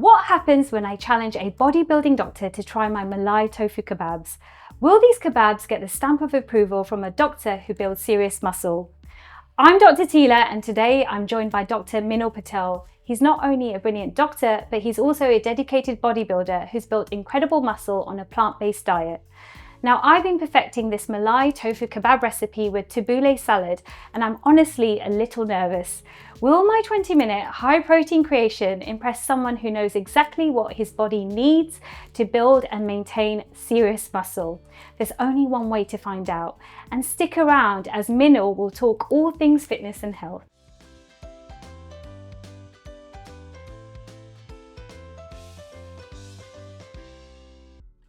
What happens when I challenge a bodybuilding doctor to try my malai tofu kebabs? Will these kebabs get the stamp of approval from a doctor who builds serious muscle? I'm Dr. Tila, and today I'm joined by Dr. Minil Patel. He's not only a brilliant doctor, but he's also a dedicated bodybuilder who's built incredible muscle on a plant-based diet. Now, I've been perfecting this malai tofu kebab recipe with tabbouleh salad, and I'm honestly a little nervous. Will my 20-minute high-protein creation impress someone who knows exactly what his body needs to build and maintain serious muscle? There's only one way to find out, and stick around as Minil will talk all things fitness and health.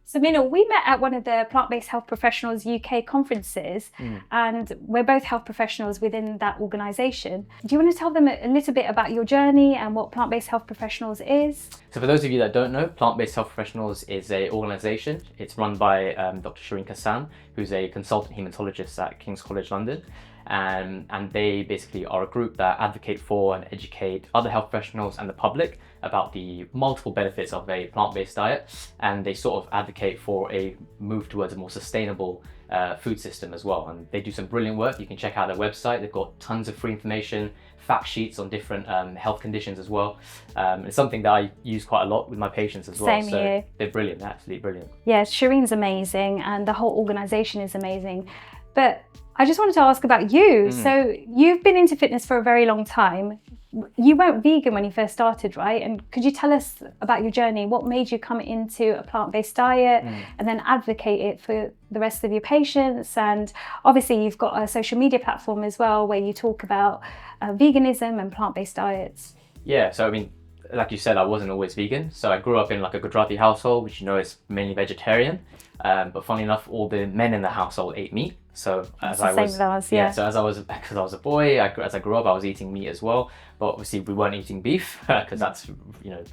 So Minil, we met at one of the Plant-Based Health Professionals UK conferences, and we're both health professionals within that organisation. Do you want to tell them a little bit about your journey and what Plant-Based Health Professionals is? So for those of you that don't know, Plant-Based Health Professionals is an organisation. It's run by Dr. Shireen Kassan, who's a consultant haematologist at King's College London. And they basically are a group that advocate for and educate other health professionals and the public about the multiple benefits of a plant-based diet, and they sort of advocate for a move towards a more sustainable food system as well. And they do some brilliant work. You can check out their website. They've got tons of free information, fact sheets on different health conditions as well. It's something that I use quite a lot with my patients as well. Same here. They're brilliant, absolutely brilliant. Yeah, Shireen's amazing and the whole organisation is amazing. But I just wanted to ask about you. So you've been into fitness for a very long time. You weren't vegan when you first started, right? And could you tell us about your journey? What made you come into a plant-based diet and then advocate it for the rest of your patients? And obviously you've got a social media platform as well where you talk about veganism and plant-based diets. Yeah, so I mean, like you said, I wasn't always vegan. So I grew up in like a Gujarati household, which you know is mainly vegetarian. But funnily enough, all the men in the household ate meat. So as I was, so as I was, because I was a boy, as I grew up, I was eating meat as well. But obviously, we weren't eating beef because that's, you know,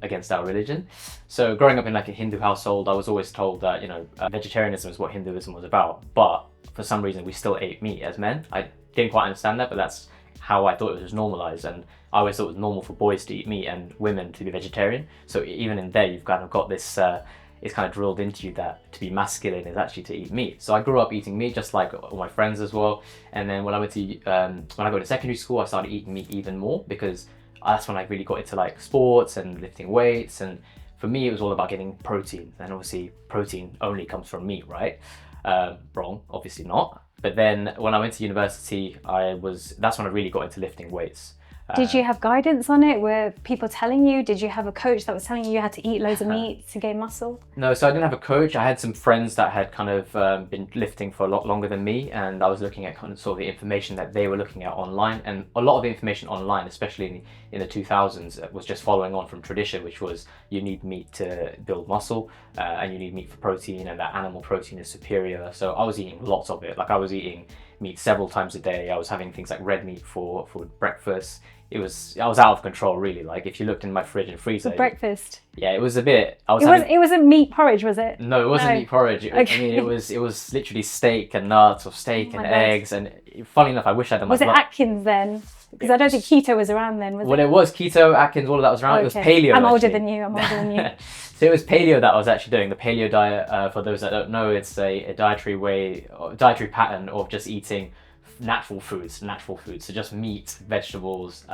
against our religion. So growing up in like a Hindu household, I was always told that, you know, vegetarianism is what Hinduism was about. But for some reason, we still ate meat as men. I didn't quite understand that, but that's how I thought it was normalized. And I always thought it was normal for boys to eat meat and women to be vegetarian. So even in there, you've kind of got this. It's kind of drilled into you that to be masculine is actually to eat meat. So I grew up eating meat just like all my friends as well. And then when I went to when I got to secondary school, I started eating meat even more because that's when I really got into like sports and lifting weights. And for me, it was all about getting protein. And obviously, protein only comes from meat, right? Wrong, obviously not. But then when I went to university, that's when I really got into lifting weights. Did you have guidance on it? Were people telling you? Did you have a coach that was telling you had to eat loads of meat to gain muscle? No, so I didn't have a coach. I had some friends that had kind of been lifting for a lot longer than me, and I was looking at kind of sort of the information that they were looking at online. And a lot of the information online, especially in the 2000s, was just following on from tradition, which was you need meat to build muscle, and you need meat for protein, and that animal protein is superior. So I was eating lots of it. Like I was eating meat several times a day. I was having things like red meat for breakfast. I was out of control, really. Like if you looked in my fridge and freezer. For breakfast. Yeah, it was a bit. It wasn't meat porridge, was it? No, it wasn't meat porridge. Okay. I mean, it was literally steak and nuts or steak and eggs. And funny enough, I wish I had done my Was it Atkins then? Because I don't think keto was around then, was it? Well, it was keto, Atkins, all of that was around. Okay. It was paleo. I'm older than you. So it was paleo that I was actually doing. The paleo diet, for those that don't know, it's a dietary pattern of just eating natural foods. So just meat, vegetables.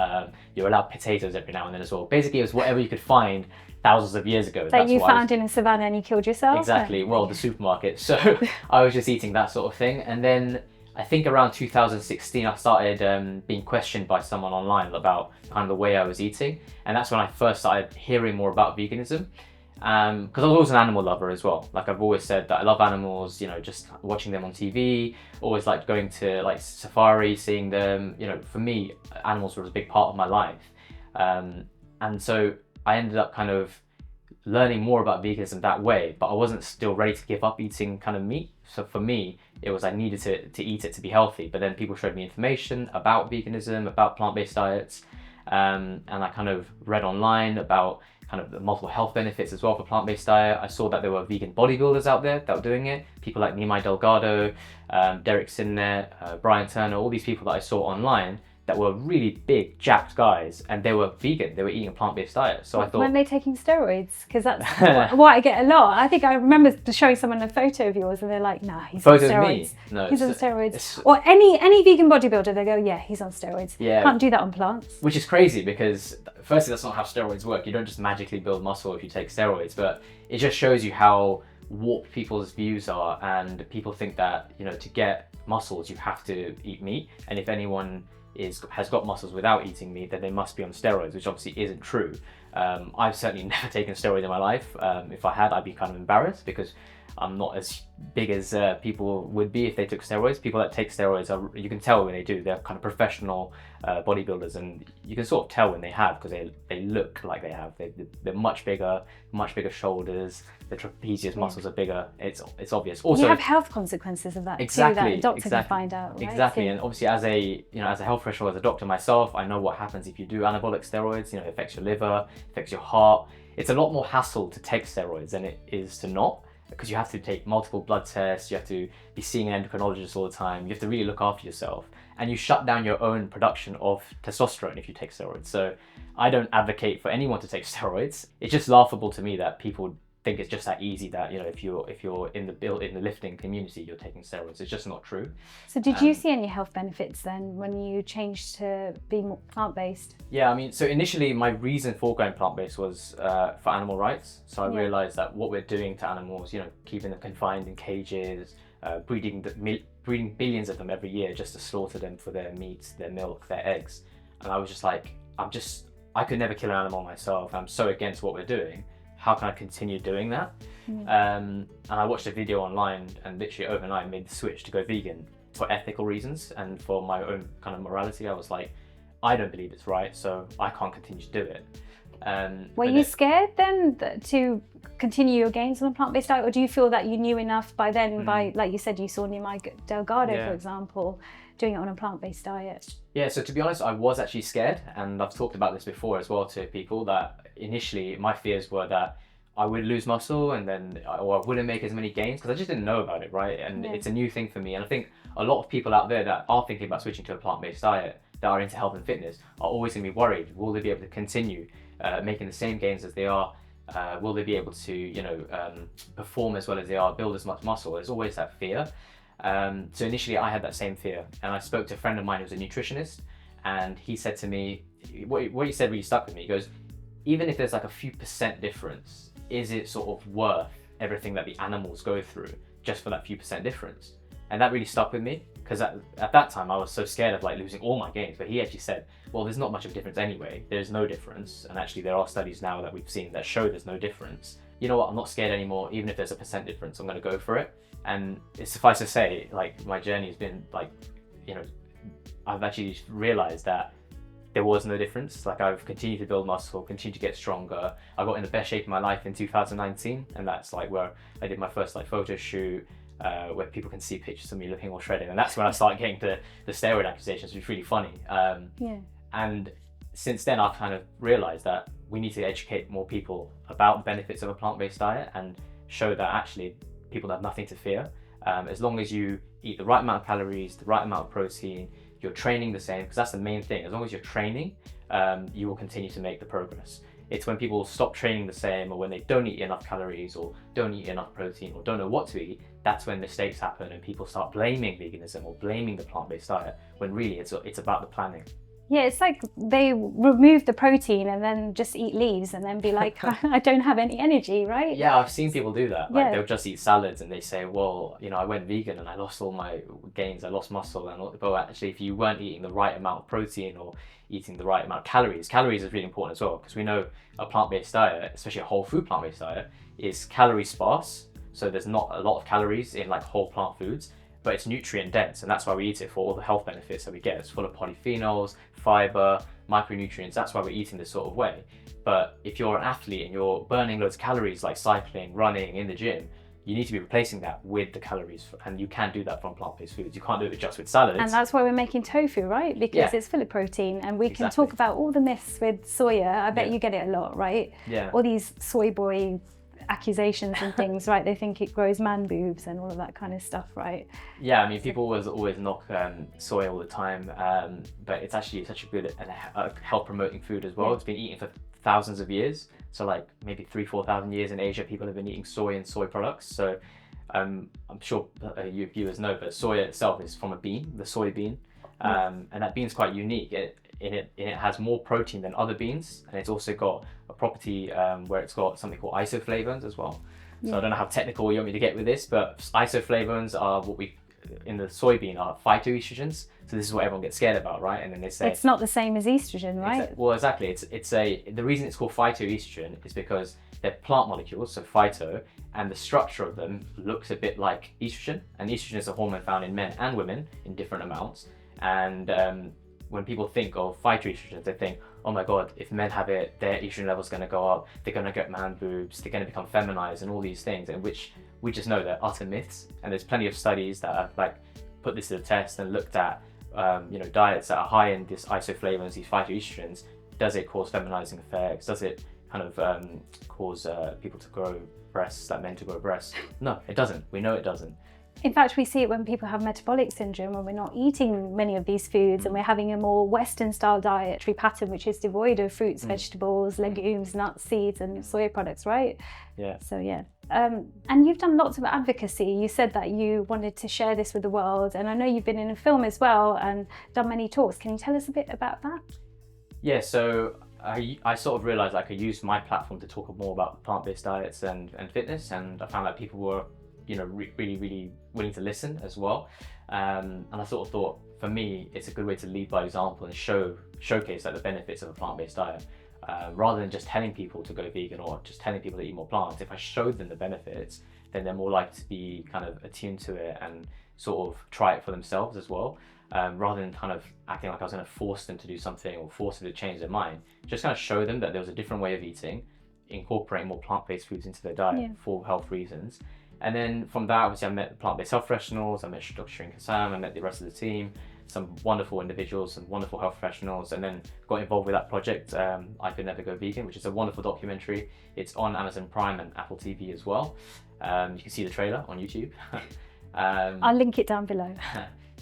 You're allowed potatoes every now and then as well. Basically, it was whatever you could find thousands of years ago. That you found in a savannah and you killed yourself? Exactly. Well, the supermarket. So I was just eating that sort of thing. And then I think around 2016, I started being questioned by someone online about kind of the way I was eating. And that's when I first started hearing more about veganism. Because I was always an animal lover as well. Like I've always said that I love animals, you know, just watching them on TV, always like going to like safari, seeing them, you know, for me, animals were a big part of my life. And so I ended up kind of learning more about veganism that way, but I wasn't still ready to give up eating kind of meat. So for me, it was I needed to eat it to be healthy. But then people showed me information about veganism, about plant-based diets. And I kind of read online about kind of the multiple health benefits as well for plant-based diet. I saw that there were vegan bodybuilders out there that were doing it. People like Nimai Delgado, Derek Sinnet, Brian Turner, all these people that I saw online that were really big, jacked guys, and they were vegan. They were eating a plant-based diet. So I thought, weren't they taking steroids? Because that's what I get a lot. I think I remember showing someone a photo of yours, and they're like, "Nah, he's on steroids. No, he's on steroids." Or any vegan bodybuilder, they go, "Yeah, he's on steroids." Yeah, can't do that on plants. Which is crazy because, firstly, that's not how steroids work. You don't just magically build muscle if you take steroids, but it just shows you how warped people's views are, and people think that, you know, to get muscles you have to eat meat, and if anyone has got muscles without eating meat, then they must be on steroids, which obviously isn't true. I've certainly never taken steroids in my life. If I had, I'd be kind of embarrassed because I'm not as big as people would be if they took steroids. People that take steroids, you can tell when they do. They're kind of professional bodybuilders, and you can sort of tell when they have, because they look like they have. They're much bigger shoulders. The trapezius muscles are bigger. It's obvious. Also, you have health consequences of that too, that a doctor can find out, right? Exactly, and obviously as a health professional, as a doctor myself, I know what happens if you do anabolic steroids. You know, it affects your liver, affects your heart. It's a lot more hassle to take steroids than it is to not, because you have to take multiple blood tests, you have to be seeing an endocrinologist all the time, you have to really look after yourself, and you shut down your own production of testosterone if you take steroids. So I don't advocate for anyone to take steroids. It's just laughable to me that people think it's just that easy, that, you know, if you're in the lifting community, you're taking steroids. It's just not true. So did you see any health benefits then when you changed to being more plant-based? Yeah, I mean, so initially my reason for going plant-based was for animal rights. So I realized that what we're doing to animals, you know, keeping them confined in cages, breeding billions of them every year just to slaughter them for their meat, their milk, their eggs. And I was just like, I could never kill an animal myself. I'm so against what we're doing. How can I continue doing that? And I watched a video online, and literally overnight made the switch to go vegan for ethical reasons and for my own kind of morality. I was like, I don't believe it's right, so I can't continue to do it. Were you scared then to continue your gains on a plant-based diet, or do you feel that you knew enough by then, by, like you said, you saw Nimai Delgado, for example, doing it on a plant-based diet? Yeah, so to be honest, I was actually scared, and I've talked about this before as well to people, that initially my fears were that I would lose muscle and then or I wouldn't make as many gains, because I just didn't know about it, right? And it's a new thing for me, and I think a lot of people out there that are thinking about switching to a plant-based diet, that are into health and fitness, are always going to be worried. Will they be able to continue making the same gains as they are? Will they be able to, you know, perform as well as they are, build as much muscle? There's always that fear. So initially I had that same fear, and I spoke to a friend of mine who's a nutritionist, and he said to me, what he said really stuck with me. He goes, even if there's like a few % difference, is it sort of worth everything that the animals go through just for that few % difference? And that really stuck with me, because at that time I was so scared of like losing all my gains. But he actually said, well, there's not much of a difference anyway. There's no difference. And actually there are studies now that we've seen that show there's no difference. You know what, I'm not scared anymore. Even if there's a % difference, I'm going to go for it. And it's suffice to say, like, my journey has been like, you know, I've actually realized that there was no difference. Like, I've continued to build muscle, continued to get stronger. I got in the best shape of my life in 2019, and that's like where I did my first like photo shoot, where people can see pictures of me looking all shredded, and that's when I started getting the steroid accusations, which was really funny. And since then I've kind of realized that we need to educate more people about the benefits of a plant-based diet and show that actually people have nothing to fear. As long as you eat the right amount of calories, the right amount of protein, you're training the same, because that's the main thing. As long as you're training, you will continue to make the progress. It's when people stop training the same, or when they don't eat enough calories, or don't eat enough protein, or don't know what to eat, that's when mistakes happen and people start blaming veganism or blaming the plant-based diet, when really it's about the planning. Yeah, it's like they remove the protein and then just eat leaves and then be like, I don't have any energy, right? Yeah, I've seen people do that. Like, they'll just eat salads and they say, well, you know, I went vegan and I lost all my gains, I lost muscle. But actually, if you weren't eating the right amount of protein or eating the right amount of calories is really important as well, because we know a plant-based diet, especially a whole food plant-based diet, is calorie sparse. So there's not a lot of calories in like whole plant foods, but it's nutrient dense, and that's why we eat it, for all the health benefits that we get. It's full of polyphenols, fiber, micronutrients. That's why we're eating this sort of way. But if you're an athlete and you're burning loads of calories, like cycling, running, in the gym, you need to be replacing that with the calories, and you can do that from plant-based foods. You can't do it just with salads. And that's why we're making tofu, right? Because it's full of protein, and we can talk about all the myths with soya. I bet you get it a lot, right? Yeah. All these soy boy accusations and things, right? They think it grows man boobs and all of that kind of stuff, right? Yeah, I mean, people always knock soy all the time, but it's actually such a good and health promoting food as well. It's been eaten for thousands of years, so like maybe 3,000-4,000 years in Asia, people have been eating soy and soy products. So I'm sure you viewers know, but soy itself is from a bean, the soybean, and that bean's quite unique. It has more protein than other beans, and it's also got a property where it's got something called isoflavones as well. So I don't know how technical you want me to get with this, but isoflavones are what we in the soybean are phytoestrogens. So this is what everyone gets scared about, right? And then they say it's not the same as estrogen, right? Well, exactly. The reason it's called phytoestrogen is because they're plant molecules, so phyto, and the structure of them looks a bit like estrogen. And estrogen is a hormone found in men and women in different amounts. And when people think of phytoestrogens, they think, oh my God, if men have it, their estrogen level's going to go up, they're going to get man boobs, they're going to become feminized and all these things, in which we just know they're utter myths. And there's plenty of studies that have like put this to the test and looked at diets that are high in this isoflavones, these phytoestrogens. Does it cause feminizing effects? Does it kind of cause people to grow breasts, like men to grow breasts? No, it doesn't. We know it doesn't. In fact, we see it when people have metabolic syndrome, when we're not eating many of these foods and we're having a more Western style dietary pattern, which is devoid of fruits, vegetables, legumes, nuts, seeds and soy products, right? Yeah. So yeah. And you've done lots of advocacy. You said that you wanted to share this with the world, and I know you've been in a film as well and done many talks. Can you tell us a bit about that? Yeah, so I sort of realized I could use my platform to talk more about plant-based diets and fitness, and I found that people were really willing to listen as well, and I sort of thought, for me, it's a good way to lead by example and showcase like the benefits of a plant-based diet, rather than just telling people to go vegan or just telling people to eat more plants. If I showed them the benefits, then they're more likely to be kind of attuned to it and sort of try it for themselves as well, rather than kind of acting like I was going to force them to do something or force them to change their mind. Just kind of show them that there was a different way of eating, incorporating more plant-based foods into their diet for health reasons. And then from that, obviously, I met the plant-based health professionals, I met Dr. Shrin Kassam, I met the rest of the team, some wonderful individuals, some wonderful health professionals, and then got involved with that project, I Could Never Go Vegan, which is a wonderful documentary. It's on Amazon Prime and Apple TV as well. You can see the trailer on YouTube. I'll link it down below.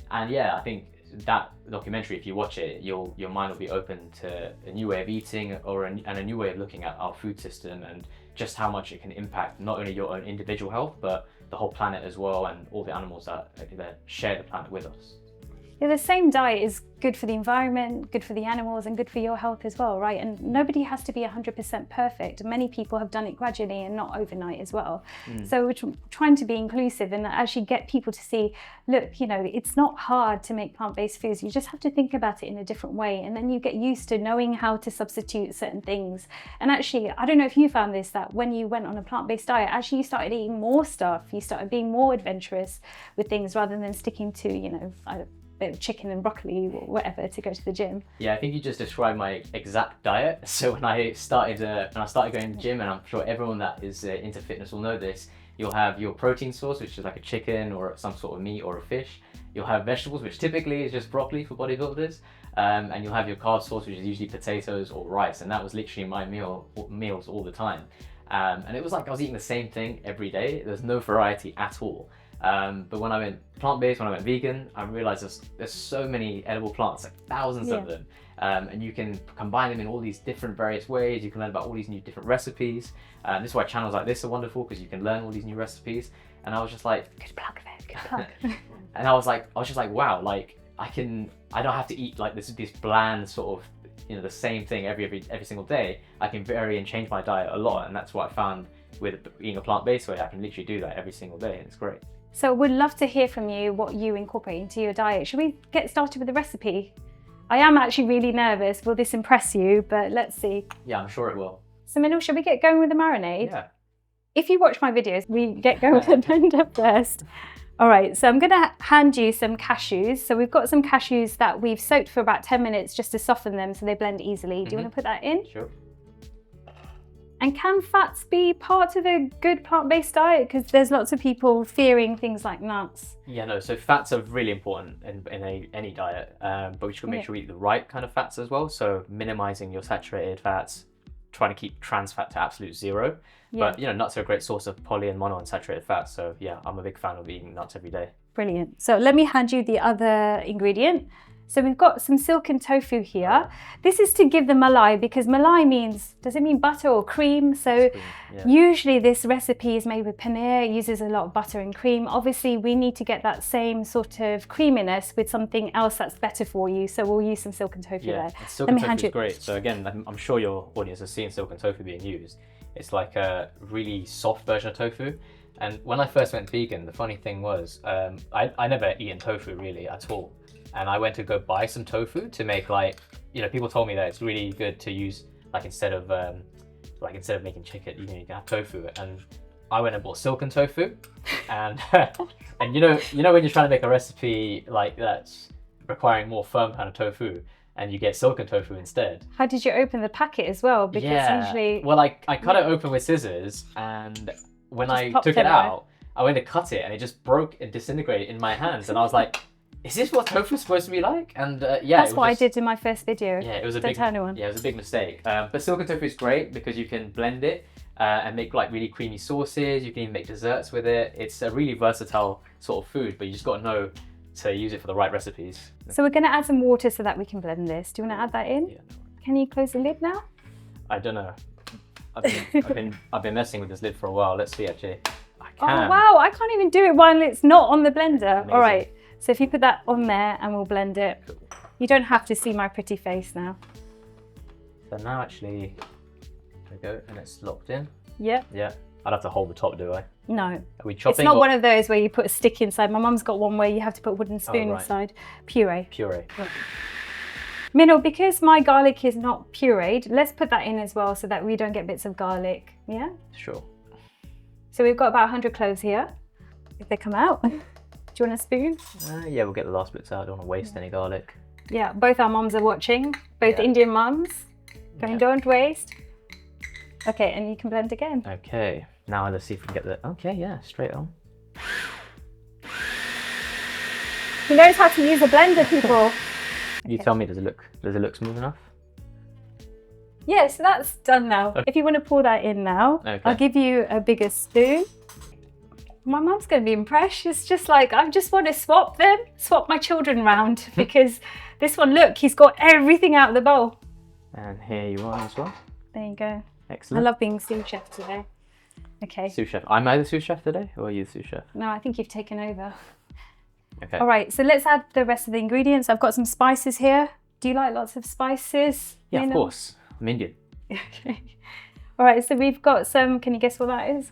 And yeah, I think that documentary, if you watch it, your mind will be open to a new way of eating and a new way of looking at our food system and just how much it can impact not only your own individual health, but the whole planet as well, and all the animals that share the planet with us. Yeah, the same diet is good for the environment, good for the animals, and good for your health as well, right? And nobody has to be 100% perfect. Many people have done it gradually and not overnight as well. So we're trying to be inclusive and actually get people to see, look, it's not hard to make plant-based foods. You just have to think about it in a different way. And then you get used to knowing how to substitute certain things. And actually, I don't know if you found this, that when you went on a plant-based diet, actually you started eating more stuff. You started being more adventurous with things rather than sticking to, chicken and broccoli or whatever to go to the gym. Yeah, I think you just described my exact diet. So when I started going to the gym, and I'm sure everyone that is into fitness will know this, you'll have your protein source, which is like a chicken or some sort of meat or a fish. You'll have vegetables, which typically is just broccoli for bodybuilders, and you'll have your carb source, which is usually potatoes or rice. And that was literally my meals all the time. And it was like I was eating the same thing every day. There's no variety at all. But when I went plant-based, when I went vegan, I realized there's so many edible plants, like thousands of them. And you can combine them in all these different various ways. You can learn about all these new different recipes. This is why channels like this are wonderful, because you can learn all these new recipes. And I was just like, good plug there, good plug. And I was just like, wow, like I don't have to eat like this bland sort of, the same thing every single day. I can vary and change my diet a lot. And that's what I found with eating a plant-based way. I can literally do that every single day, and it's great. So we'd love to hear from you what you incorporate into your diet. Should we get started with the recipe? I am actually really nervous. Will this impress you? But let's see. Yeah, I'm sure it will. So Minil, should we get going with the marinade? Yeah. If you watch my videos, we get going with the blender first. All right, so I'm gonna hand you some cashews. So we've got some cashews that we've soaked for about 10 minutes just to soften them so they blend easily. Do you want to put that in? Sure. And can fats be part of a good plant-based diet? Because there's lots of people fearing things like nuts. Yeah, no, so fats are really important in any diet, but we should make sure we eat the right kind of fats as well. So minimizing your saturated fats, trying to keep trans fat to absolute zero. Yeah. But, you know, nuts are a great source of poly and monounsaturated fat. So yeah, I'm a big fan of eating nuts every day. Brilliant. So let me hand you the other ingredient. So we've got some silken tofu here. This is to give the malai, because malai means, does it mean butter or cream? So usually this recipe is made with paneer, it uses a lot of butter and cream. Obviously we need to get that same sort of creaminess with something else that's better for you. So we'll use some silken tofu there. Silken tofu is great. So again, I'm sure your audience has seen silken tofu being used. It's like a really soft version of tofu. And when I first went vegan, the funny thing was, I never eaten tofu really at all. And I went to go buy some tofu to make, like, you know, people told me that it's really good to use, like, instead of making chicken, you can have tofu. And I went and bought silken tofu, and and you know when you're trying to make a recipe like that's requiring more firm kind of tofu, and you get silken tofu instead. How did you open the packet as well? Because usually, well, I cut it open with scissors, and when I took it out, I went to cut it, and it just broke and disintegrated in my hands, and I was like, is this what tofu is supposed to be like? And that's what I did in my first video. Yeah, it was a big mistake. But silken tofu is great because you can blend it and make like really creamy sauces. You can even make desserts with it. It's a really versatile sort of food, but you just got to know to use it for the right recipes. So we're going to add some water so that we can blend this. Do you want to add that in? Yeah. Can you close the lid now? I don't know. I've been messing with this lid for a while. Let's see, actually. I can. Oh wow! I can't even do it while it's not on the blender. Amazing. All right. So if you put that on there and we'll blend it. Cool. You don't have to see my pretty face now. So now actually, there we go, and it's locked in. Yep. Yeah. I'd have to hold the top, do I? No. Are we chopping? It's not one of those where you put a stick inside. My mum's got one where you have to put a wooden spoon inside. Puree. Puree. Right. Minil, because my garlic is not pureed, let's put that in as well so that we don't get bits of garlic. Yeah? Sure. So we've got about 100 cloves here, if they come out. Do you want a spoon? Yeah, we'll get the last bits out. I don't want to waste any garlic. Yeah, both our mums are watching, both Indian mums. Going, don't waste. Okay, and you can blend again. Okay, now let's see if we can get the, okay, yeah, straight on. He knows how to use a blender, people. You tell me, does it look smooth enough? Yeah, so that's done now. Okay. If you want to pour that in now, I'll give you a bigger spoon. My mum's going to be impressed. She's just like, I just want to swap my children around because this one, look, he's got everything out of the bowl. And here you are as well. There you go. Excellent. I love being sous chef today. Okay. Sous chef. Am I the sous chef today or are you the sous chef? No, I think you've taken over. Okay. All right, so let's add the rest of the ingredients. I've got some spices here. Do you like lots of spices? Yeah, of course. I'm Indian. Okay. All right, so we've got some, can you guess what that is?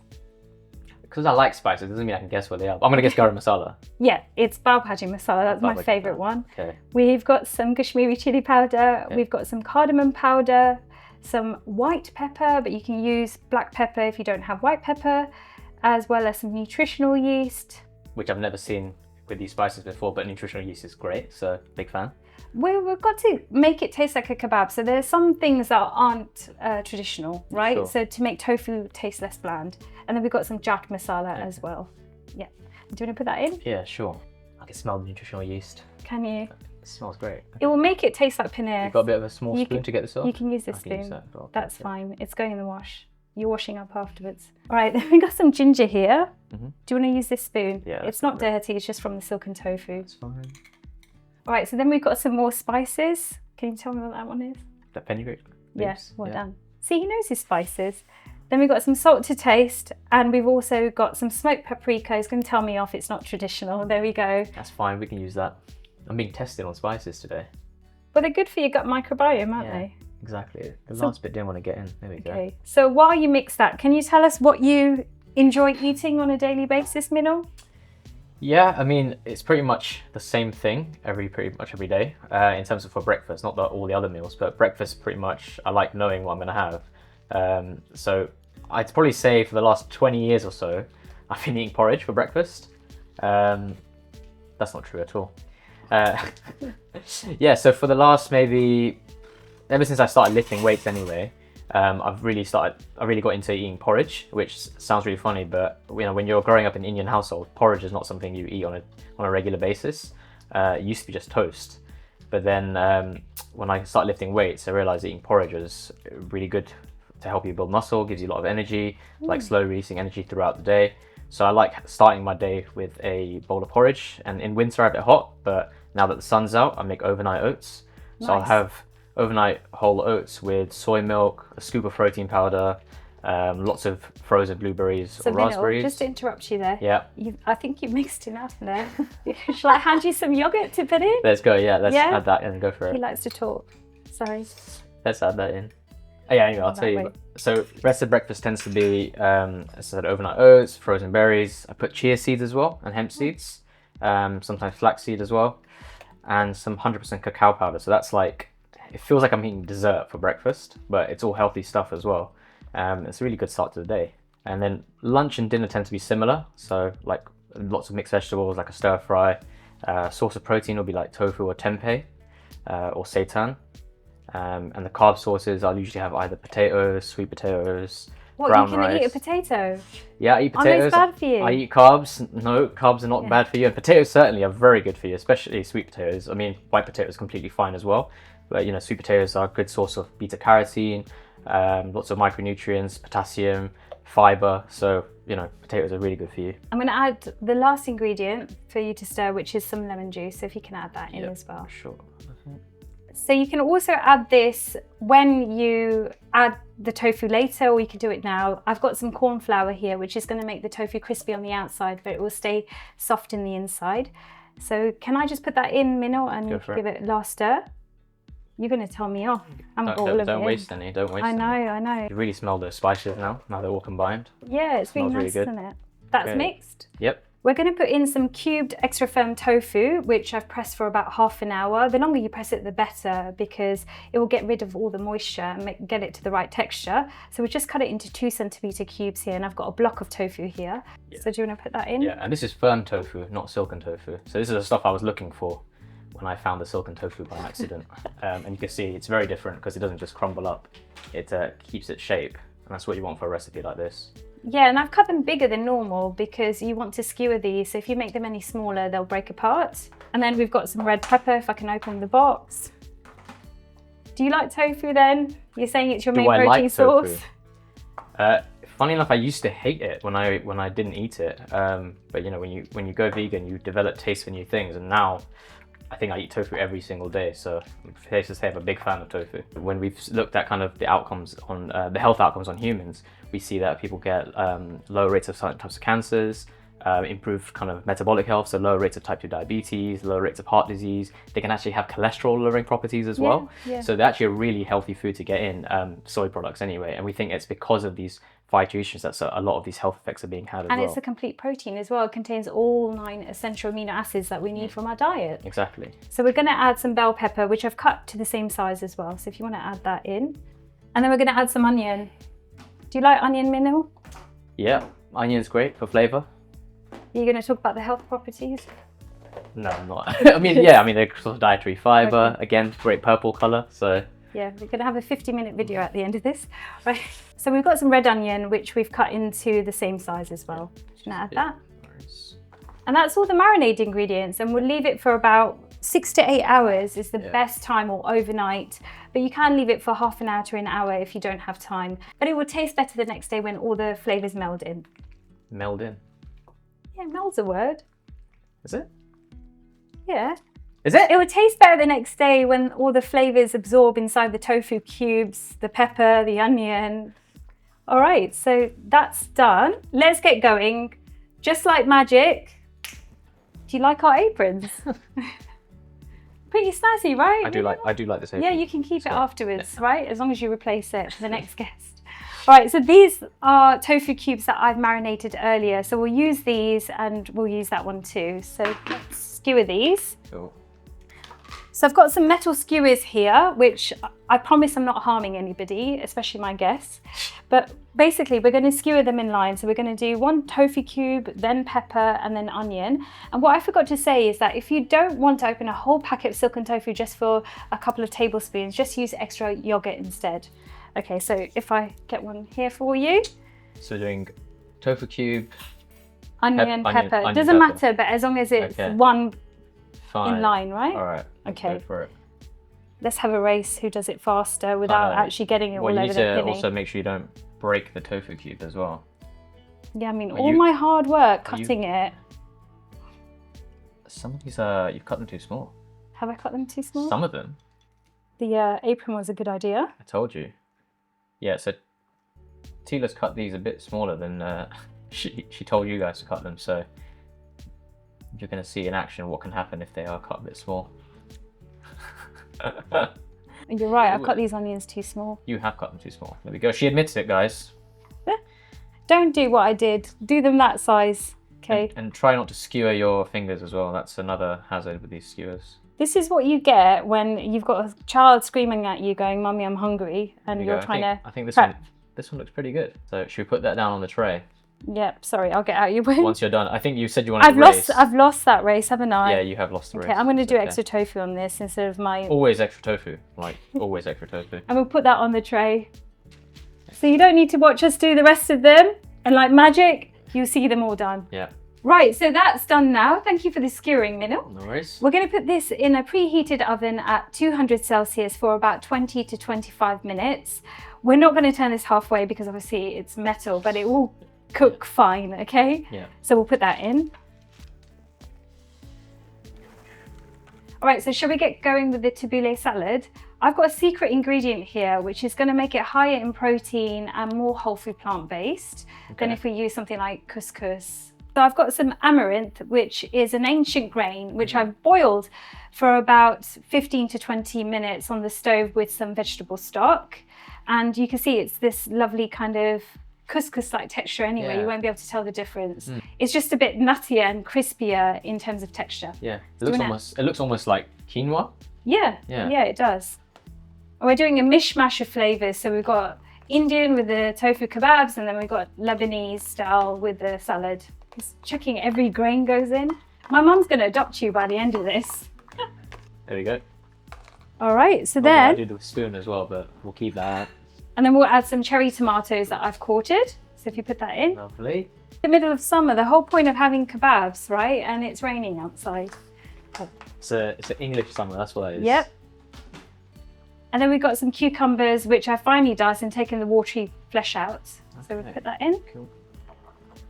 Because I like spices, doesn't mean I can guess what they are. I'm going to guess garam masala. Yeah, it's pav bhaji masala. That's my favourite one. Okay. We've got some Kashmiri chili powder. Okay. We've got some cardamom powder, some white pepper, but you can use black pepper if you don't have white pepper, as well as some nutritional yeast. Which I've never seen with these spices before, but nutritional yeast is great, so big fan. We've got to make it taste like a kebab. So there's some things that aren't traditional, right? Sure. So to make tofu taste less bland. And then we've got some chaat masala as well. Yeah. Do you want to put that in? Yeah, sure. I can smell the nutritional yeast. Can you? It smells great. It will make it taste like paneer. You've got a bit of a small spoon to get this off? You can use this spoon. That's fine. It's going in the wash. You're washing up afterwards. All right, then we got some ginger here. Mm-hmm. Do you want to use this spoon? Yeah. It's not dirty, it's just from the silken tofu. That's fine. All right, so then we've got some more spices. Can you tell me what that one is? The fenugreek. Yes, well done. See, he knows his spices. Then we've got some salt to taste, and we've also got some smoked paprika. It's going to tell me off, it's not traditional. There we go. That's fine, we can use that. I'm being tested on spices today. But they're good for your gut microbiome, aren't they? Exactly. The last bit didn't want to get in. There we go. Okay. So while you mix that, can you tell us what you enjoy eating on a daily basis, Minil? Yeah, I mean, it's pretty much the same thing pretty much every day in terms of for breakfast, not all the other meals, but breakfast pretty much, I like knowing what I'm going to have. So I'd probably say for the last 20 years or so, I've been eating porridge for breakfast. That's not true at all. Yeah, so for the last ever since I started lifting weights anyway, I really got into eating porridge, which sounds really funny, but you know, when you're growing up in an Indian household, porridge is not something you eat on a regular basis. It used to be just toast, but then when I started lifting weights, I realized eating porridge was really good to help you build muscle, gives you a lot of energy, like slow releasing energy throughout the day. So I like starting my day with a bowl of porridge, and in winter I'm a bit hot, but now that the sun's out, I make overnight oats. Nice. So I'll have overnight whole oats with soy milk, a scoop of protein powder, lots of frozen blueberries or raspberries. Just to interrupt you there. Yeah. I think you mixed enough there. Shall I hand you some yogurt to put in? Let's go, yeah, let's add that in and go for it. He likes to talk. Sorry. Let's add that in. Oh, yeah, anyway, I'll tell you. So rest of breakfast tends to be, as I said, overnight oats, frozen berries. I put chia seeds as well, and hemp seeds. Sometimes flaxseed as well, and some 100% cacao powder. So that's like, it feels like I'm eating dessert for breakfast, but it's all healthy stuff as well. It's a really good start to the day. And then lunch and dinner tend to be similar. So like lots of mixed vegetables, like a stir fry. Source of protein will be like tofu or tempeh or seitan. And the carb sources, I'll usually have either potatoes, sweet potatoes, brown rice. You can eat a potato? Yeah, I eat potatoes. Are those bad for you? I eat carbs. No, carbs are not bad for you. And potatoes certainly are very good for you, especially sweet potatoes. I mean, white potatoes completely fine as well. But, you know, sweet potatoes are a good source of beta carotene, lots of micronutrients, potassium, fiber. So, you know, potatoes are really good for you. I'm going to add the last ingredient for you to stir, which is some lemon juice. So if you can add that in as well. Sure. So you can also add this when you add the tofu later, or you can do it now. I've got some corn flour here, which is going to make the tofu crispy on the outside, but it will stay soft in the inside. So can I just put that in, Minil, and give it a last stir? You're going to tell me off. Don't waste any. Don't waste any. I know. You really smell the spices now they're all combined. Yeah, it's really nice, isn't it? That's mixed. Yep. We're going to put in some cubed extra firm tofu, which I've pressed for about half an hour. The longer you press it, the better, because it will get rid of all the moisture and get it to the right texture. So we just cut it into 2 centimeter cubes here, and I've got a block of tofu here. Yeah. So do you want to put that in? Yeah, and this is firm tofu, not silken tofu. So this is the stuff I was looking for when I found the silken tofu by accident. And you can see it's very different because it doesn't just crumble up. It keeps its shape, and that's what you want for a recipe like this. Yeah, and I've cut them bigger than normal because you want to skewer these. So if you make them any smaller, they'll break apart. And then we've got some red pepper, if I can open the box. Do you like tofu then? You're saying it's your main protein source? Funny enough, I used to hate it when I didn't eat it. But you know, when you go vegan, you develop taste for new things, and now I think I eat tofu every single day, so I'm safe to say I'm a big fan of tofu. When we've looked at kind of the outcomes on the health outcomes on humans, we see that people get lower rates of certain types of cancers, improved kind of metabolic health, so lower rates of type 2 diabetes, lower rates of heart disease. They can actually have cholesterol lowering properties as well. Yeah. So they're actually a really healthy food to get in, soy products anyway, and we think it's because of these phytonutrients that a lot of these health effects are being had as well. And it's a complete protein as well. It contains all 9 essential amino acids that we need from our diet. Exactly. So we're going to add some bell pepper, which I've cut to the same size as well. So if you want to add that in. And then we're going to add some onion. Do you like onion, Minil? Yeah, onion's great for flavour. You're going to talk about the health properties? No, I'm not. I mean, yeah, they're sort of dietary fibre. Okay. Again, great purple colour, so... Yeah, we're going to have a 50-minute video at the end of this. Right. So we've got some red onion, which we've cut into the same size as well. Just going to add that. Nice. And that's all the marinade ingredients, and we'll leave it for about 6 to 8 hours is the best time, or overnight. But you can leave it for half an hour to an hour if you don't have time. But it will taste better the next day when all the flavours meld in. Meld in? Yeah, meld's a word. Is it? Yeah. Is it? It will taste better the next day when all the flavours absorb inside the tofu cubes, the pepper, the onion. All right, so that's done. Let's get going. Just like magic. Do you like our aprons? Pretty snazzy, right? I do like this apron. Yeah, you can keep it afterwards, right? As long as you replace it for the next guest. All right, so these are tofu cubes that I've marinated earlier. So we'll use these, and we'll use that one too. So let's skewer these. Cool. So I've got some metal skewers here, which I promise I'm not harming anybody, especially my guests. But basically, we're going to skewer them in line. So we're going to do 1 tofu cube, then pepper, and then onion. And what I forgot to say is that if you don't want to open a whole packet of silken tofu just for a couple of tablespoons, just use extra yogurt instead. Okay, so if I get one here for you. So doing tofu cube, onion, pepper. It doesn't matter, but as long as it's one in line, right? All right. Okay. Go for it. Let's have a race who does it faster without actually getting it all over the pinny. You need to also make sure you don't break the tofu cube as well. Yeah, I mean, all my hard work cutting it. Some of these, you've cut them too small. Have I cut them too small? Some of them. The apron was a good idea. I told you. Yeah, so Tila's cut these a bit smaller than she told you guys to cut them, so you're going to see in action what can happen if they are cut a bit small. You're right, I've cut these onions too small. You have cut them too small. There we go. She admits it, guys. Don't do what I did. Do them that size, okay? And try not to skewer your fingers as well. That's another hazard with these skewers. This is what you get when you've got a child screaming at you going, "Mummy, I'm hungry," and you're trying to I think this one looks pretty good. So should we put that down on the tray? Yep, sorry, I'll get out your way. Once you're done. I think you said you wanted to race. I've lost that race, haven't I? Yeah, you have lost the race. Okay, I'm going to do extra tofu on this instead of my... Always extra tofu. Like, always extra tofu. And we'll put that on the tray. So you don't need to watch us do the rest of them. And like magic, you'll see them all done. Yeah. Right, so that's done now. Thank you for the skewering, Minil. No worries. We're going to put this in a preheated oven at 200 Celsius for about 20 to 25 minutes. We're not going to turn this halfway because obviously it's metal, but it will cook fine, okay? Yeah. So we'll put that in. All right, so shall we get going with the tabbouleh salad? I've got a secret ingredient here, which is going to make it higher in protein and more whole food plant-based than if we use something like couscous. So I've got some amaranth, which is an ancient grain, which I've boiled for about 15 to 20 minutes on the stove with some vegetable stock. And you can see it's this lovely kind of couscous-like texture anyway. You won't be able to tell the difference. It's just a bit nuttier and crispier in terms of texture. Yeah, it looks almost like quinoa. Yeah, it does. We're doing a mishmash of flavors. So we've got Indian with the tofu kebabs, and then we've got Lebanese style with the salad. Just checking every grain goes in. My mum's going to adopt you by the end of this. There we go. All right, so then... I'll do the spoon as well, but we'll keep that. And then we'll add some cherry tomatoes that I've quartered. So if you put that in. Lovely. The middle of summer, the whole point of having kebabs, right? And it's raining outside. It's an English summer, that's what it is. Yep. And then we've got some cucumbers, which I finely diced and taken the watery flesh out. Okay. So we'll put that in. Cool.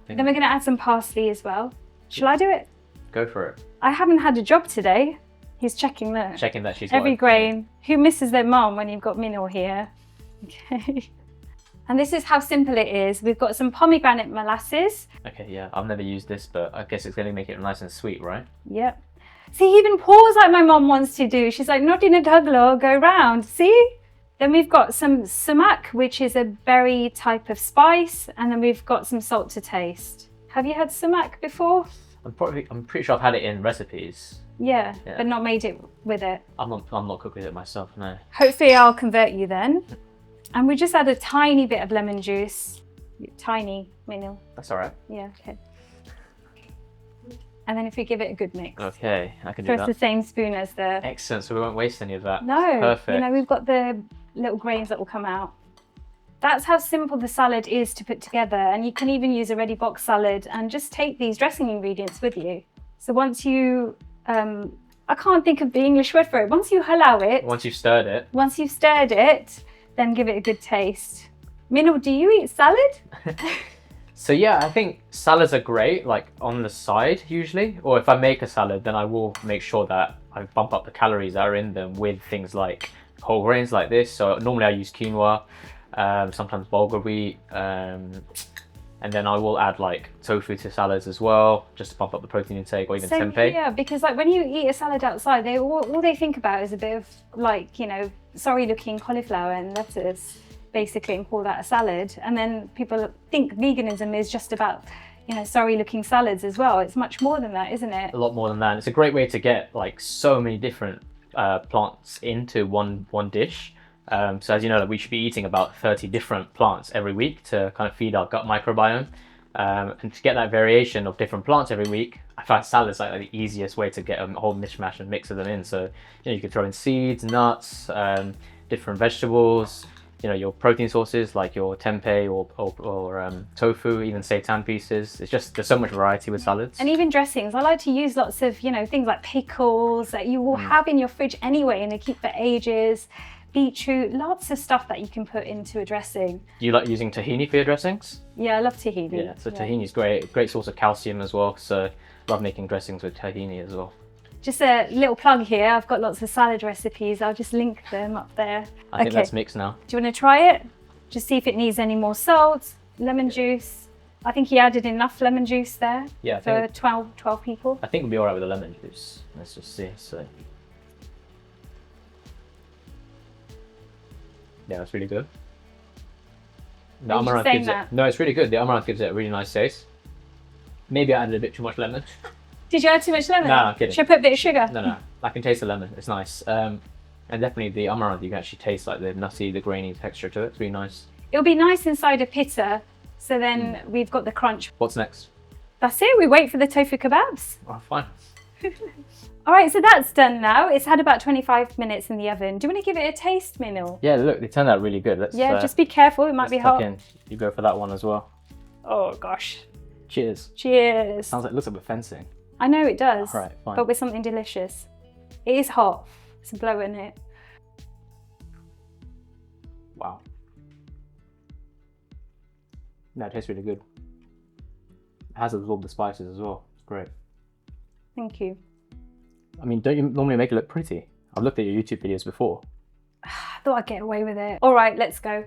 Then we're going to add some parsley as well. Shall I do it? Go for it. I haven't had a job today. He's checking that. Checking that she's every grain. Who misses their mum when you've got Minil here? Okay. And this is how simple it is. We've got some pomegranate molasses. Okay, yeah. I've never used this, but I guess it's going to make it nice and sweet, right? Yep. See, he even pours like my mum wants to do. She's like, not in a tabbouleh, go round. See? Then we've got some sumac, which is a berry type of spice. And then we've got some salt to taste. Have you had sumac before? I'm pretty sure I've had it in recipes. Yeah, but not made it with it. I'm not cooked with it myself, no. Hopefully I'll convert you then. And we just add a tiny bit of lemon juice. Tiny, Minil. That's all right. Yeah, okay. And then if we give it a good mix. Okay, I can do that. So it's the same spoon as the... Excellent, so we won't waste any of that. No, perfect. You know, we've got the little grains that will come out. That's how simple the salad is to put together. And you can even use a ready box salad and just take these dressing ingredients with you. So once you, I can't think of the English word for it. Once you halal it. Once you've stirred it. Once you've stirred it, then give it a good taste. Minil, do you eat salad? So yeah, I think salads are great, like on the side usually. Or if I make a salad, then I will make sure that I bump up the calories that are in them with things like whole grains like this. So normally I use quinoa, sometimes bulgur wheat, and then I will add like tofu to salads as well, just to bump up the protein intake, or even tempeh. Yeah, because like when you eat a salad outside, all they think about is a bit of like, you know, sorry looking cauliflower and lettuce, basically, and call that a salad. And then people think veganism is just about, you know, sorry looking salads as well. It's much more than that, isn't it? A lot more than that. It's a great way to get like so many different plants into one dish. So as you know, like, we should be eating about 30 different plants every week to kind of feed our gut microbiome. And to get that variation of different plants every week, I find salads like the easiest way to get a whole mishmash and mix of them in. So, you know, you could throw in seeds, nuts, different vegetables, your protein sources like your tempeh or tofu, even seitan pieces. It's just, there's so much variety with salads. And even dressings. I like to use lots of, things like pickles that you will have in your fridge anyway, and they keep for ages. Beetroot, lots of stuff that you can put into a dressing. Do you like using tahini for your dressings? Yeah, I love tahini. Yeah, so tahini's great source of calcium as well. So love making dressings with tahini as well. Just a little plug here, I've got lots of salad recipes. I'll just link them up there. I think that's mixed now. Do you want to try it? Just see if it needs any more salt, lemon juice. I think he added enough lemon juice there for 12 people. I think we'll be all right with the lemon juice. Let's just see. So, yeah, that's really good. The amaranth gives it. No, it's really good. The amaranth gives it a really nice taste. Maybe I added a bit too much lemon. Did you add too much lemon? No, I'm kidding. Should I put a bit of sugar? No. I can taste the lemon. It's nice. And definitely the amaranth, you can actually taste like the nutty, the grainy texture to it. It's really nice. It'll be nice inside a pita. So then we've got the crunch. What's next? That's it. We wait for the tofu kebabs. Oh, fine. All right, so that's done now. It's had about 25 minutes in the oven. Do you want to give it a taste, Minil? Yeah, look, they turned out really good. Let's, just be careful. It might be hot. You go for that one as well. Oh, gosh. Cheers. Cheers. Looks like we're fencing. I know it does. All right, fine. But with something delicious. It is hot. It's blowing it. Wow. No, it tastes really good. It has absorbed the spices as well. It's great. Thank you. I mean, don't you normally make it look pretty? I've looked at your YouTube videos before. I thought I'd get away with it. All right, let's go.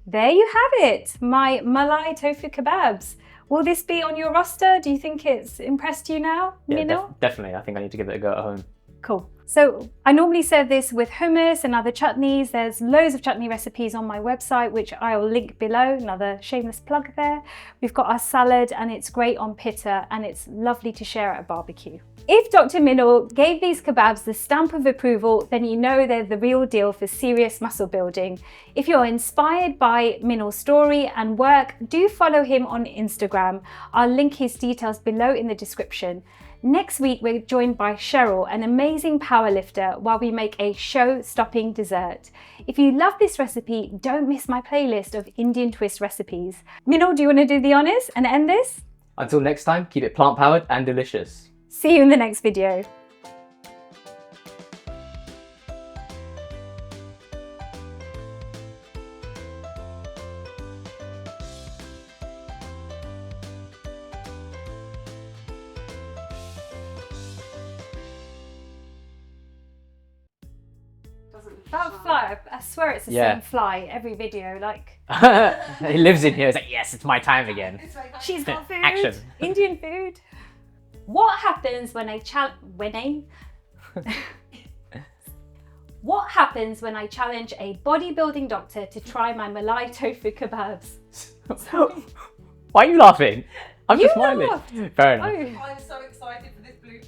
There you have it. My malai tofu kebabs. Will this be on your roster? Do you think it's impressed you now, Minil? Definitely. I think I need to give it a go at home. Cool. So I normally serve this with hummus and other chutneys. There's loads of chutney recipes on my website, which I'll link below. Another shameless plug there. We've got our salad and it's great on pita and it's lovely to share at a barbecue. If Dr. Minil gave these kebabs the stamp of approval, then you know they're the real deal for serious muscle building. If you're inspired by Minil's story and work, do follow him on Instagram. I'll link his details below in the description. Next week, we're joined by Cheryl, an amazing powerlifter, while we make a show-stopping dessert. If you love this recipe, don't miss my playlist of Indian twist recipes. Minil, do you want to do the honors and end this? Until next time, keep it plant-powered and delicious. See you in the next video. That fly, I swear it's the same fly every video, like. He lives in here, he's like, yes, it's my time again. She's got food. Action. Indian food. What happens when What happens when I challenge a bodybuilding doctor to try my malai tofu kebabs? Why are you laughing? I'm just smiling. Laughed. Fair enough. Oh. I'm so excited for this blue.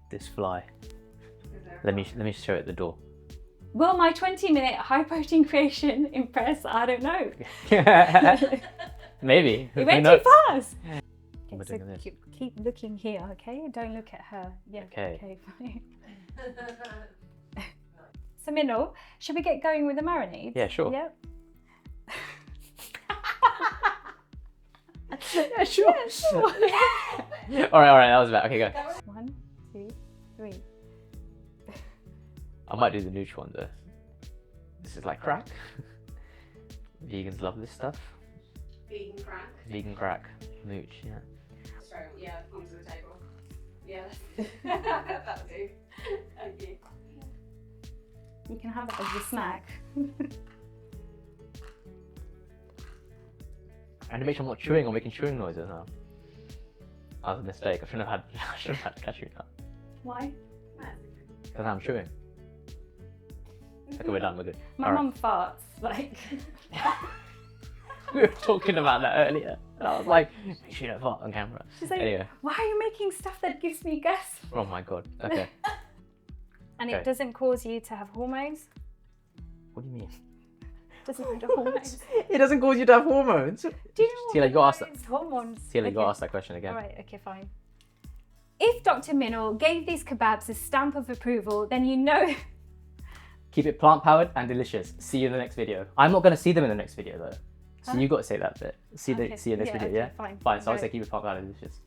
This fly. Let me show it at the door. Will my 20-minute high protein creation impress? I don't know. Maybe. It went too fast. Okay, so keep looking here, okay? Don't look at her. Yeah. Okay, fine. So Minil, should we get going with the marinade? Yeah, sure. Yep. Yeah, sure. Yeah, sure. all right, that was about. Okay, go. 1, 2, 3. I might do the nooch one though. This is like crack. Vegans love this stuff. Vegan crack. Vegan crack. Nooch, yeah. So, yeah, onto the table. Yeah, that'll do. Thank you. You can have it as a snack. And to make sure I'm not chewing or making chewing noises now. That was a mistake. I shouldn't have had cashew nut. Why? Because I'm chewing. Okay, we're done, we're good. My mum farts, like. We were talking about that earlier. And I was like, make sure you don't fart on camera. She's like, anyway. why are you making stuff that gives me gas? Oh my god, okay. And it doesn't cause you to have hormones? What do you mean? Doesn't have hormones. It doesn't cause you to have hormones. Do you know Tila, you gotta ask that. Hormones. Tila, you gotta ask that question again. Alright, okay, fine. If Dr. Minil gave these kebabs a stamp of approval, then you know... Keep it plant-powered and delicious. See you in the next video. I'm not going to see them in the next video though. So you've got to say that bit. See you in the next video, yeah? Fine. Fine, so I'll say keep it plant-powered and delicious.